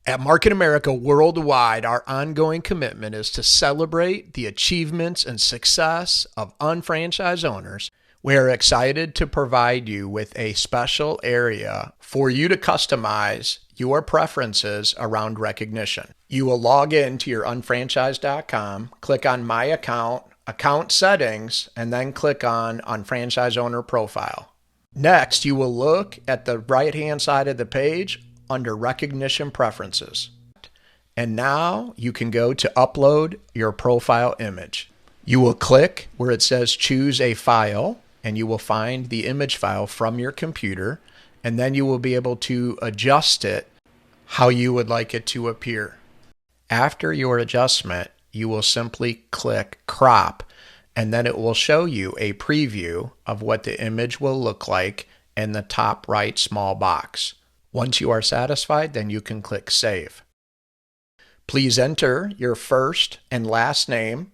At Market America Worldwide, our ongoing commitment is to celebrate the achievements and success of unfranchised owners. We are excited to provide you with a special area for you to customize your preferences around recognition. You will log in to your unfranchise.com, click on My Account, Account Settings, and then click on Unfranchise Owner Profile. Next, you will look at the right-hand side of the page under Recognition Preferences. And now you can go to upload your profile image. You will click where it says choose a file, and you will find the image file from your computer, and then you will be able to adjust it how you would like it to appear. After your adjustment, you will simply click crop, and then it will show you a preview of what the image will look like in the top right small box. Once you are satisfied, then you can click Save. Please enter your first and last name,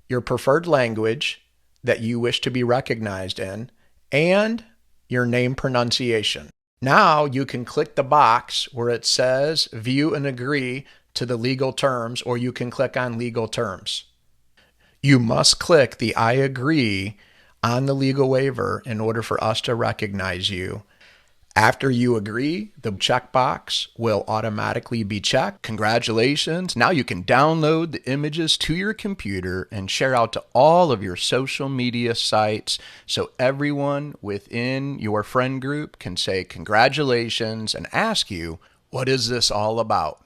your preferred language that you wish to be recognized in, and your name pronunciation. Now you can click the box where it says View and Agree to the legal terms, or you can click on Legal Terms. You must click the I agree on the legal waiver in order for us to recognize you. After you agree, the checkbox will automatically be checked. Congratulations. Now you can download the images to your computer and share out to all of your social media sites so everyone within your friend group can say congratulations and ask you, what is this all about?